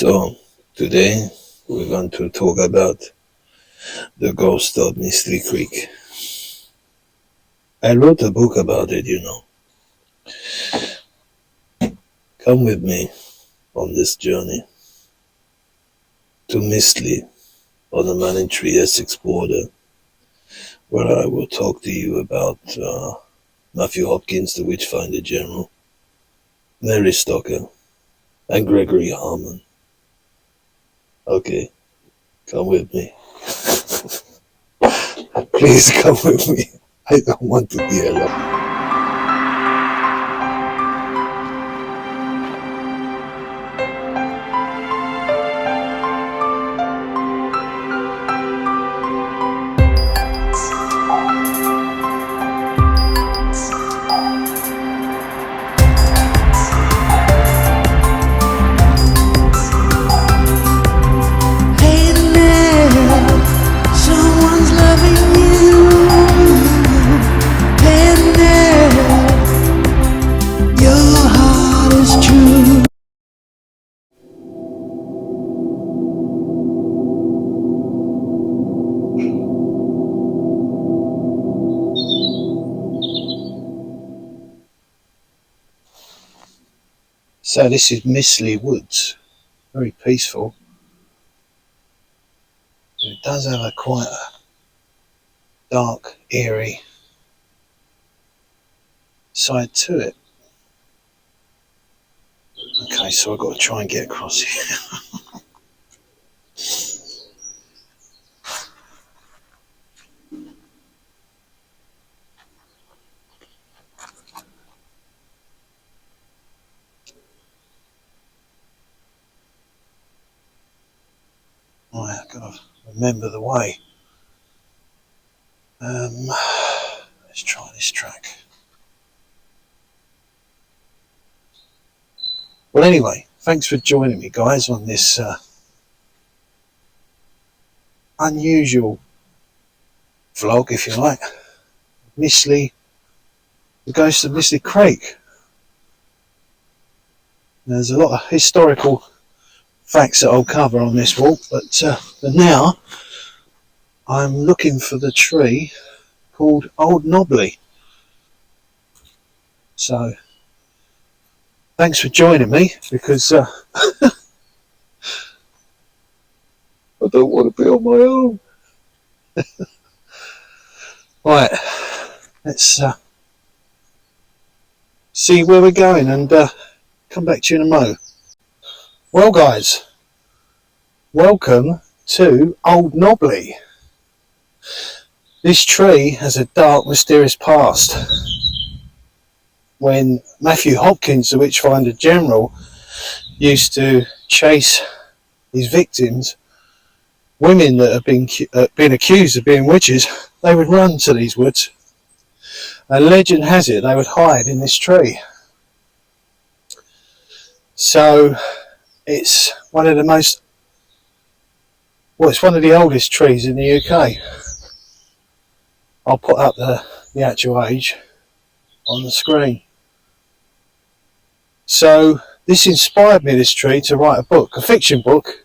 So, today we're going to talk about the ghost of Mistley Creek. I wrote a book about it, Come with me on this journey to Mistley on the Manningtree Essex border, where I will talk to you about Matthew Hopkins, the Witchfinder General, Mary Stoker, and Gregory Harmon. Okay, come with me. Please come with me. I don't want to be alone. So this is Mistley Woods, very peaceful. It does have quite a dark, eerie side to it. Okay, so I've got to try and get across here. Right, I've got to remember the way. Let's try this track. Well, anyway, thanks for joining me, guys, on this unusual vlog, if you like. Mistley, the Ghost of Mistley Creek. There's a lot of historical facts that I'll cover on this walk, but for now I'm looking for the tree called Old Knobley. So thanks for joining me, because I don't want to be on my own. Right, let's see where we're going and come back to you in a mo. Well, guys, welcome to Old Knobley. This tree has a dark, mysterious past. When Matthew Hopkins, the Witchfinder General, used to chase his victims, women that have been accused of being witches, they would run to these woods. And legend has it they would hide in this tree. So it's one of the oldest trees in the UK. I'll put up the actual age on the screen. So this inspired me, this tree, to write a book, a fiction book.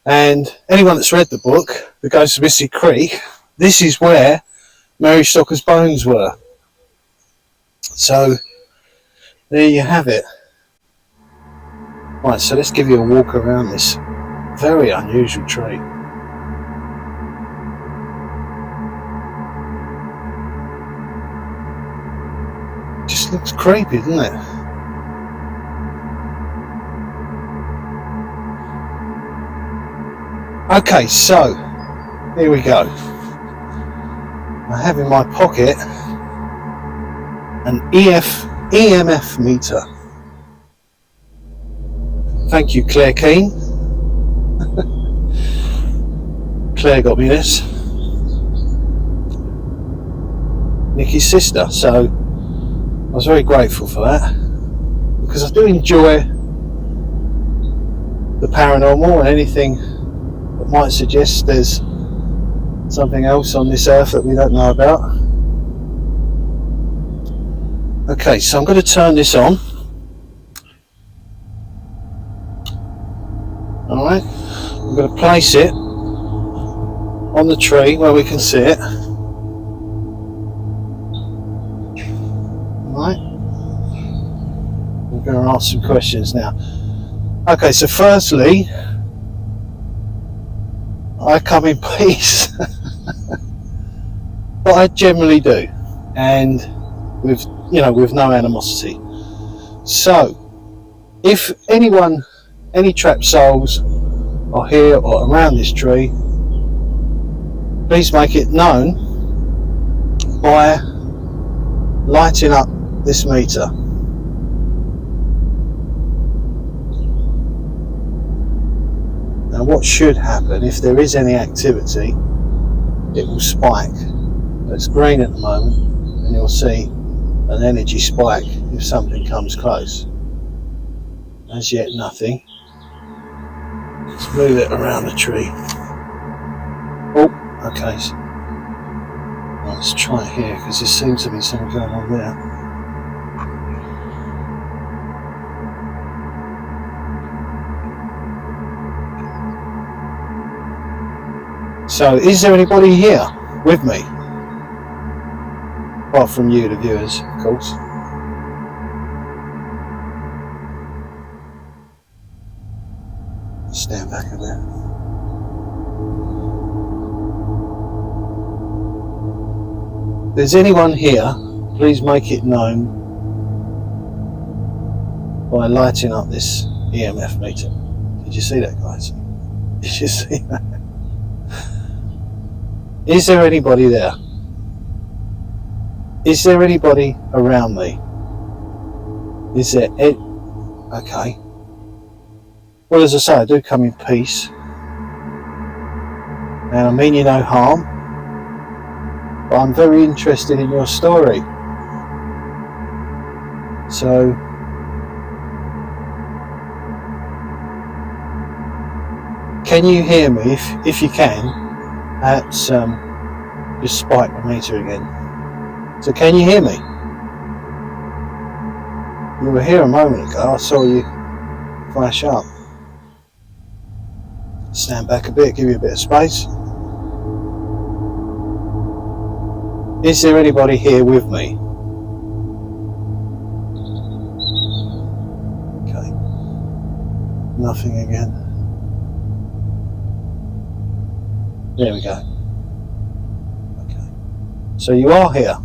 And anyone that's read the book, The Ghost of Mistley Creek, this is where Mary Stoker's bones were. So there you have it. Right, so let's give you a walk around this very unusual tree. Just looks creepy, doesn't it? Okay, so here we go. I have in my pocket an EMF meter. Thank you, Claire Keane. Claire got me this. Nikki's sister. So I was very grateful for that, because I do enjoy the paranormal and anything that might suggest there's something else on this earth that we don't know about. Okay, so I'm going to turn this on. place it on the tree where we can see it. Right. We're going to ask some questions now. Okay, so firstly, I come in peace, but I generally do, and with no animosity. So, if any trapped souls are here or around this tree, please make it known by lighting up this meter. Now, what should happen if there is any activity, it will spike. It's green at the moment, and you'll see an energy spike if something comes close. As yet, nothing. Let's move it around the tree. Oh, okay. Let's try it here, because there seems to be something going on there. So, is there anybody here with me? Apart from you, the viewers, of course. Stand back a bit. If there's anyone here, please make it known by lighting up this EMF meter. Did you see that, guys? Did you see that? Is there anybody there? Is there anybody around me? Is there okay. Well, as I say, I do come in peace. And I mean you no harm. But I'm very interested in your story. So, can you hear me? If you can, perhaps just spike the meter again. So can you hear me? You were here a moment ago. I saw you flash up. Stand back a bit, give you a bit of space. Is there anybody here with me? Okay. Nothing again. There we go. Okay. So you are here.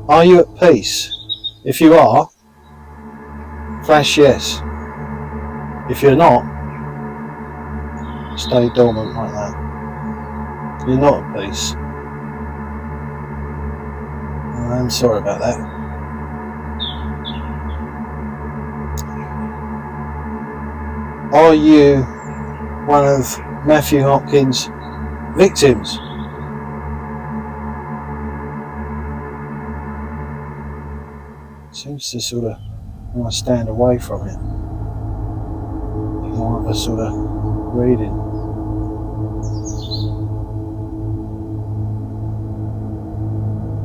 Are you at peace? If you are, flash yes. If you're not, stay dormant like that. You're not at peace. I'm sorry about that. Are you one of Matthew Hopkins' victims? Seems to sort of want to stand away from it. More of a sort of reading.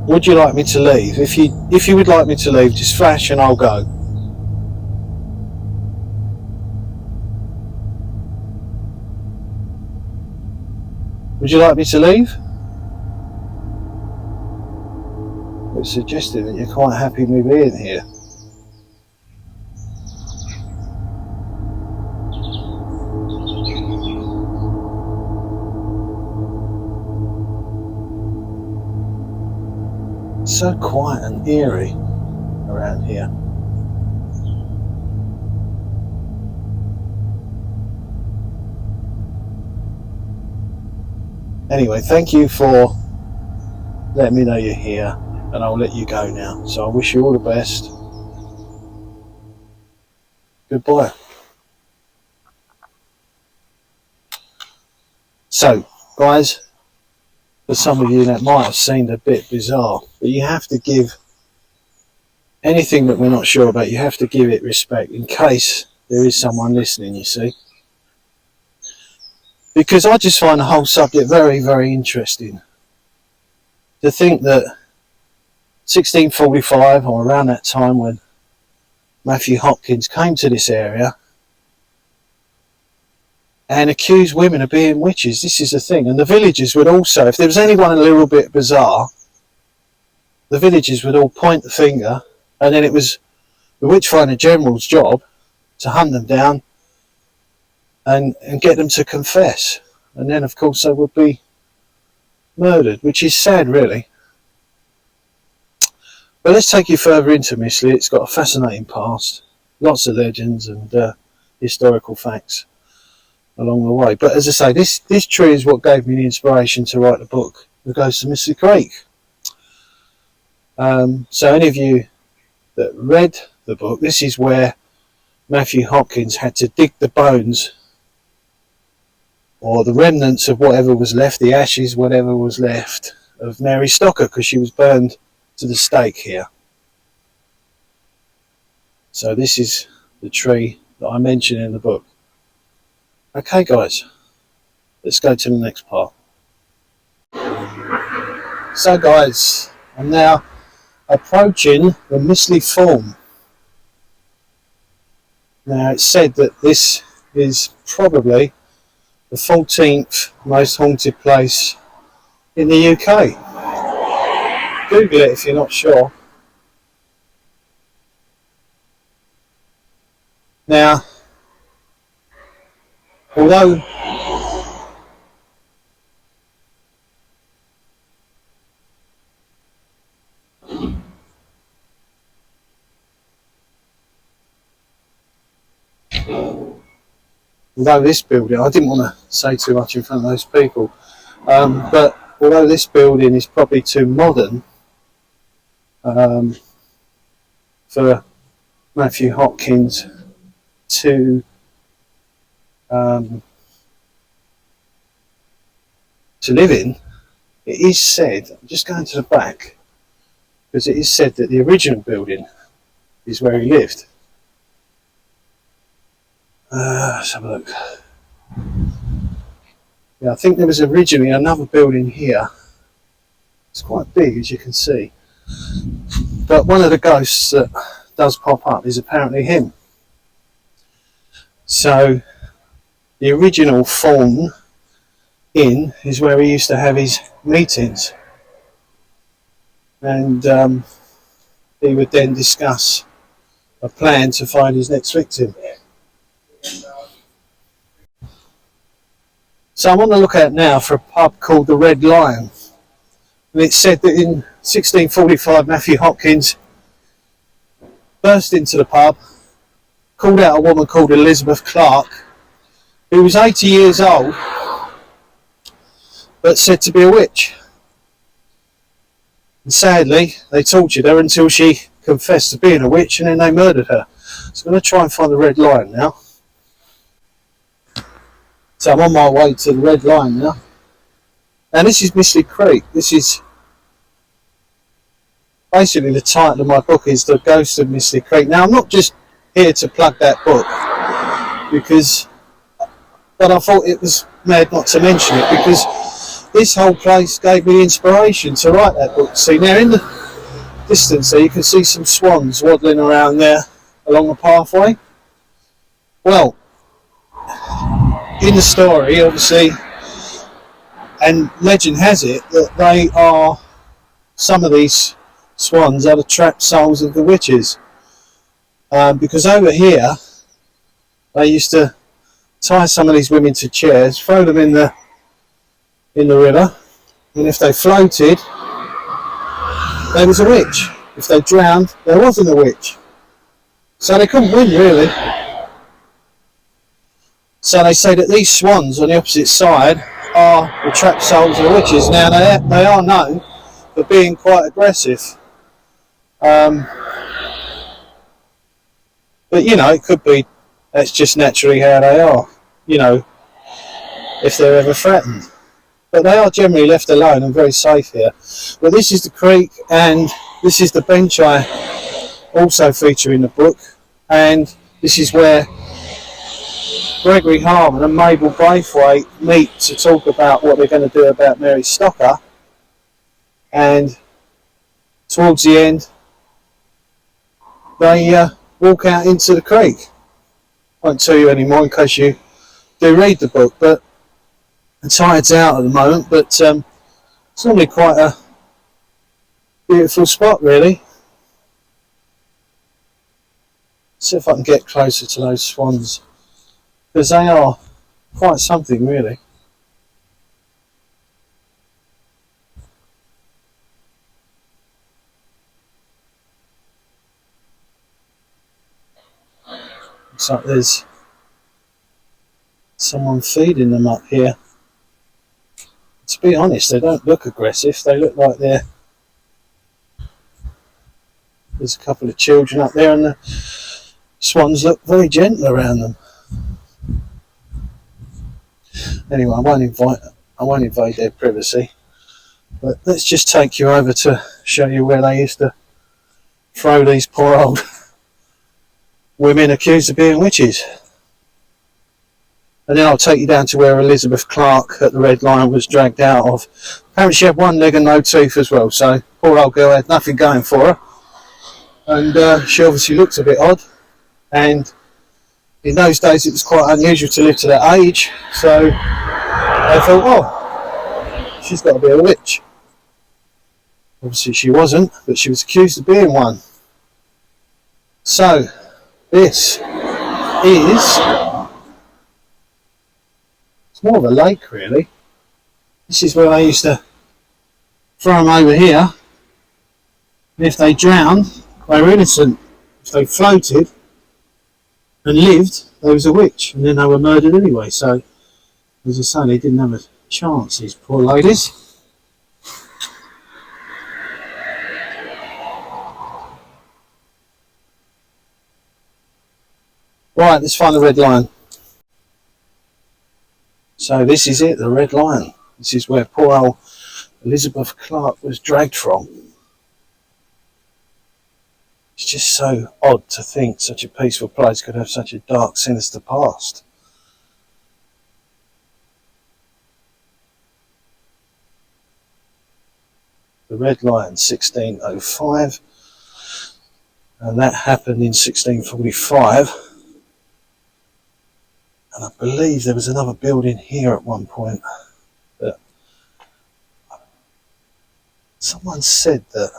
Would you like me to leave? If you would like me to leave, just flash and I'll go. Would you like me to leave? It's suggested that you're quite happy me being here. It's so quiet and eerie around here. Anyway, thank you for letting me know you're here. And I'll let you go now. So I wish you all the best. Goodbye. So, guys, for some of you that might have seemed a bit bizarre, but you have to give anything that we're not sure about, you have to give it respect in case there is someone listening, you see. Because I just find the whole subject very, very interesting. To think that 1645, or around that time when Matthew Hopkins came to this area and accused women of being witches. This is the thing. And the villagers would also, if there was anyone a little bit bizarre, the villagers would all point the finger, and then it was the witchfinder general's job to hunt them down and get them to confess. And then, of course, they would be murdered, which is sad, really. But let's take you further into Mistley. It's got a fascinating past, lots of legends and historical facts along the way. But as I say, this tree is what gave me the inspiration to write the book, The Ghost of Matthew Creek. So any of you that read the book, this is where Matthew Hopkins had to dig the bones or the remnants of whatever was left, the ashes, whatever was left of Mary Stocker, because she was burned to the stake here. So this is the tree that I mentioned in the book. Okay guys, let's go to the next part. So guys, I'm now approaching the Mistley Form. Now it's said that this is probably the 14th most haunted place in the UK. Google it if you're not sure. Now, although this building, I didn't want to say too much in front of those people, but although this building is probably too modern for Matthew Hopkins to live in, it is said, I'm just going to the back, because it is said that the original building is where he lived. Let's have a look. Yeah, I think there was originally another building here. It's quite big, as you can see. But one of the ghosts that does pop up is apparently him. So the original Fawn Inn is where he used to have his meetings, and he would then discuss a plan to find his next victim. So I'm on the lookout now for a pub called the Red Lion, and it's said that in 1645 Matthew Hopkins burst into the pub, called out a woman called Elizabeth Clark, who was 80 years old but said to be a witch. And sadly, they tortured her until she confessed to being a witch, and then they murdered her. So I'm going to try and find the Red Lion now. So I'm on my way to the Red Lion now. And this is Mistley Creek. This is basically the title of my book, is The Ghost of Mistley Creek. Now I'm not just here to plug that book, but I thought it was mad not to mention it, because this whole place gave me the inspiration to write that book. See, now in the distance there you can see some swans waddling around there along the pathway. Well, in the story, obviously, and legend has it that some of these swans are the trapped souls of the witches, because over here they used to tie some of these women to chairs, throw them in the river, and if they floated, there was a witch. If they drowned, there wasn't a witch. So they couldn't win, really. So they say that these swans on the opposite side are the trapped souls of the witches. Now they are known for being quite aggressive. But you know, it could be that's just naturally how they are, you know, if they're ever threatened. But they are generally left alone and very safe here. But this is the creek, and this is the bench I also feature in the book, and this is where Gregory Harmon and Mabel Braithwaite meet to talk about what they're going to do about Mary Stocker. And towards the end, they walk out into the creek. Won't tell you anymore in case you do read the book, but the tide's out at the moment, but it's normally quite a beautiful spot, really. See if I can get closer to those swans, because they are quite something, really. Looks like there's someone feeding them up here. To be honest, they don't look aggressive. They look like there's a couple of children up there, and the swans look very gentle around them. Anyway, I won't invade their privacy. But let's just take you over to show you where they used to throw these poor old women accused of being witches. And then I'll take you down to where Elizabeth Clark at the Red Lion was dragged out of. Apparently she had one leg and no tooth as well, so poor old girl had nothing going for her. And she obviously looked a bit odd. And in those days it was quite unusual to live to that age, so I thought, oh, she's got to be a witch. Obviously she wasn't, but she was accused of being one. So, this is... it's more of a lake, really. This is where they used to throw them over here. And if they drowned, they were innocent. If they floated and lived, they was a witch. And then they were murdered anyway. So, as I say, they didn't have a chance, these poor ladies. Right, let's find the Red Lion. So this is it, the Red Lion. This is where poor old Elizabeth Clark was dragged from. It's just so odd to think such a peaceful place could have such a dark, sinister past. The Red Lion, 1605. And that happened in 1645. And I believe there was another building here at one point. But someone said that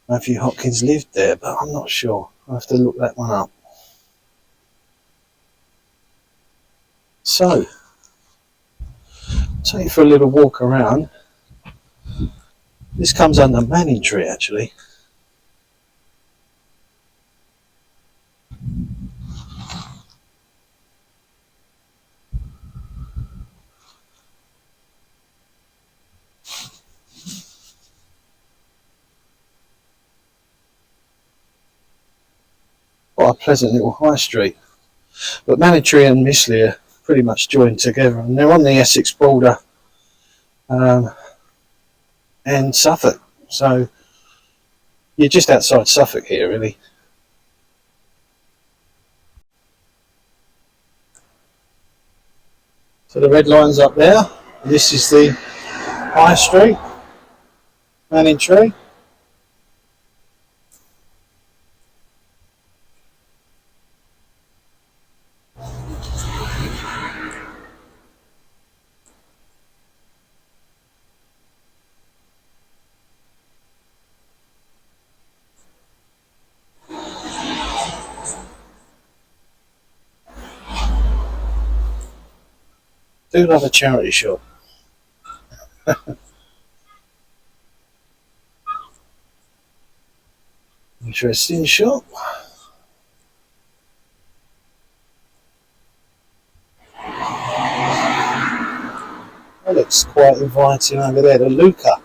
Matthew Hopkins lived there, but I'm not sure. I'll have to look that one up. So, I'll take you for a little walk around. This comes under Manning Tree, actually. What a pleasant little high street. But Manningtree and Mistley are pretty much joined together, and they're on the Essex border and Suffolk. So you're just outside Suffolk here, really. So the Red Lion's up there. This is the high street, Manningtree. Do love a charity shop. Interesting shop. That looks quite inviting over there, the Luca.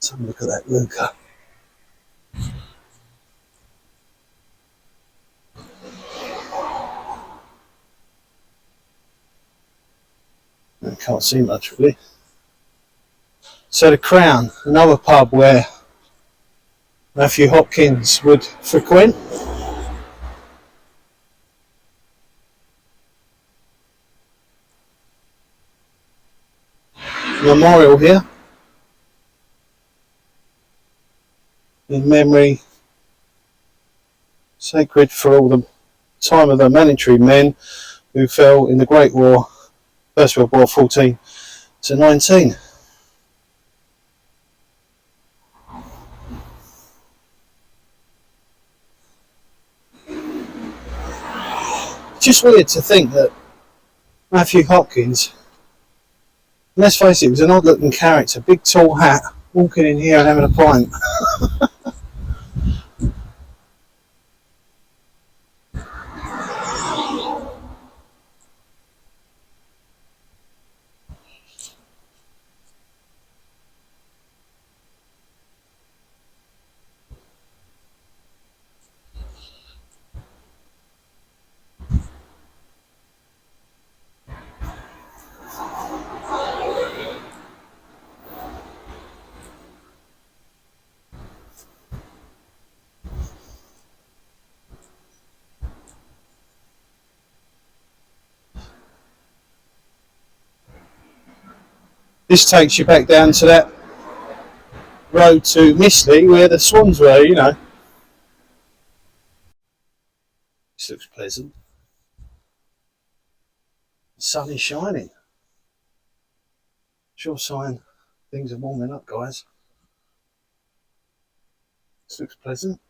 Let's have a look at that Luca. I can't see much really. So the Crown, another pub where Matthew Hopkins would frequent. memorial here in memory, sacred for all the time of the military men who fell in the Great War, First World War 14 to 19. It's just weird to think that Matthew Hopkins, let's face it, he was an odd looking character, big tall hat, walking in here and having a pint. This takes you back down to that road to Mistley where the swans were, you know. This looks pleasant. The sun is shining. Sure sign things are warming up, guys. This looks pleasant.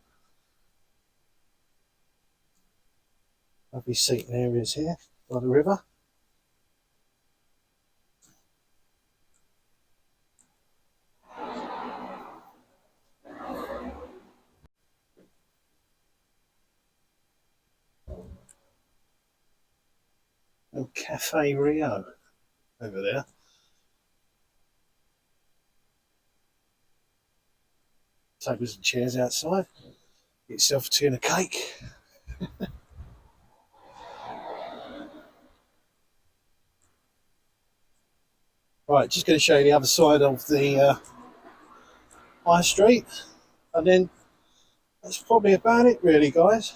Lovely seating areas here by the river. And Cafe Rio over there. Tables and chairs outside. Get yourself a tea and a cake. Right, just going to show you the other side of the high street, and then that's probably about it really, guys.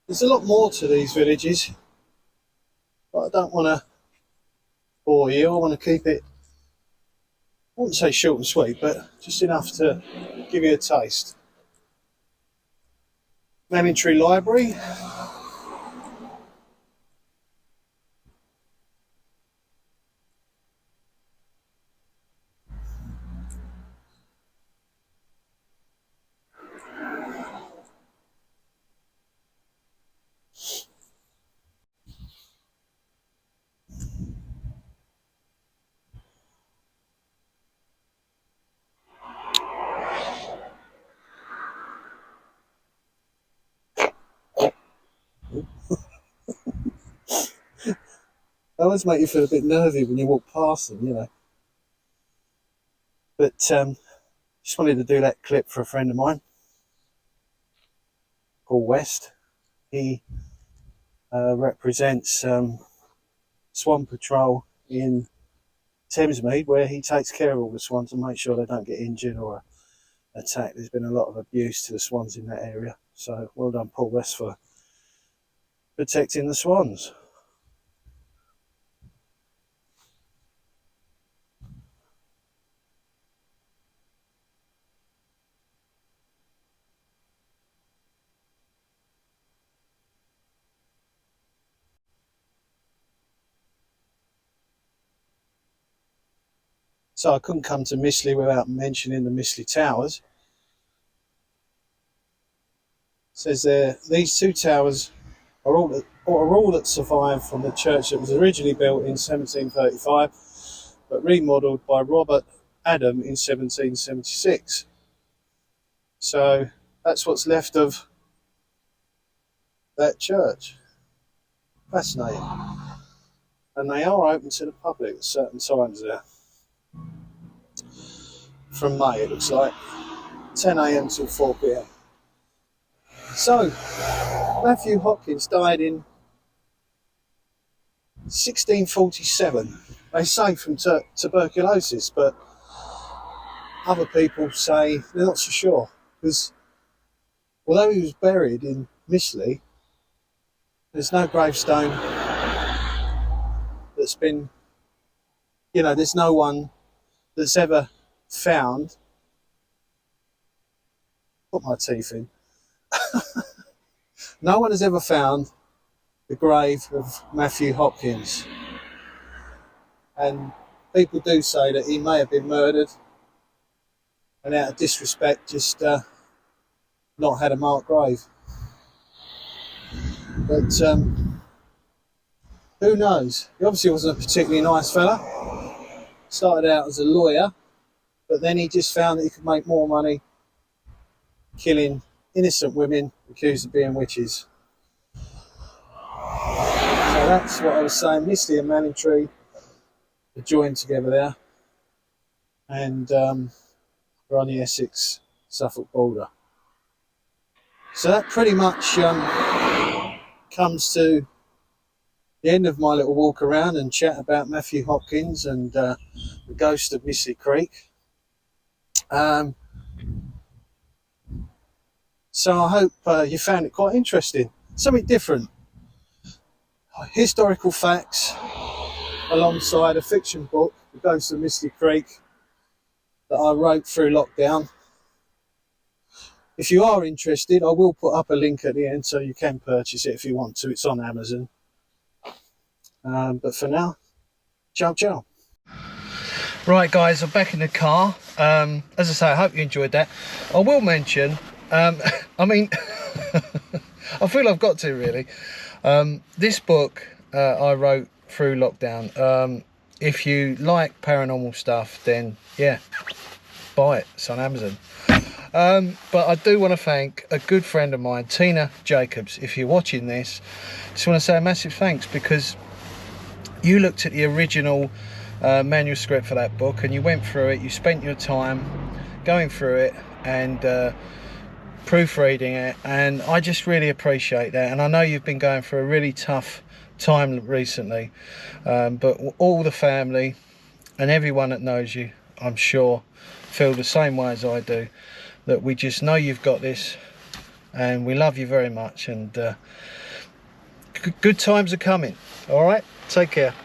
There's a lot more to these villages, but I don't want to bore you. I want to keep it, I wouldn't say short and sweet, but just enough to give you a taste. Manningtree Library. They always make you feel a bit nervy when you walk past them, you know. But just wanted to do that clip for a friend of mine called West. He represents Swan Patrol in Thamesmead, where he takes care of all the swans and makes sure they don't get injured or attacked. There's been a lot of abuse to the swans in that area. So well done, Paul West, for protecting the swans. So I couldn't come to Mistley without mentioning the Mistley Towers. It says there, these two towers are all that survive from the church that was originally built in 1735, but remodelled by Robert Adam in 1776. So that's what's left of that church. Fascinating. And they are open to the public at certain times there. From May, it looks like 10 a.m. till 4 p.m. So Matthew Hopkins died in 1647. They say from tuberculosis, but other people say they're not so sure, because although he was buried in Mistley, there's no gravestone that's been you know, there's no one that's ever found, put my teeth in, no one has ever found the grave of Matthew Hopkins. And people do say that he may have been murdered and out of disrespect just not had a marked grave. But who knows? He obviously wasn't a particularly nice fella. Started out as a lawyer, but then he just found that he could make more money killing innocent women accused of being witches. So that's what I was saying. Mistley and Manningtree are joined together there, and we're on the Essex-Suffolk border. So that pretty much comes to the end of my little walk around and chat about Matthew Hopkins and the ghost of Mistley Creek. So I hope you found it quite interesting. Something different. Historical facts alongside a fiction book, The Ghost of Mistley Creek, that I wrote through lockdown. If you are interested, I will put up a link at the end so you can purchase it if you want to. It's on Amazon. But for now, ciao ciao. Right guys, I'm back in the car. As I say, I hope you enjoyed that. I will mention, I mean, I feel I've got to really. This book I wrote through lockdown. If you like paranormal stuff, then yeah, buy it. It's on Amazon. But I do want to thank a good friend of mine, Tina Jacobs. If you're watching this, just want to say a massive thanks, because you looked at the original manuscript for that book and you went through it. You spent your time going through it and proofreading it, and I just really appreciate that. And I know you've been going through a really tough time recently, but all the family and everyone that knows you, I'm sure, feel the same way as I do, that we just know you've got this and we love you very much, and good times are coming. All right, take care.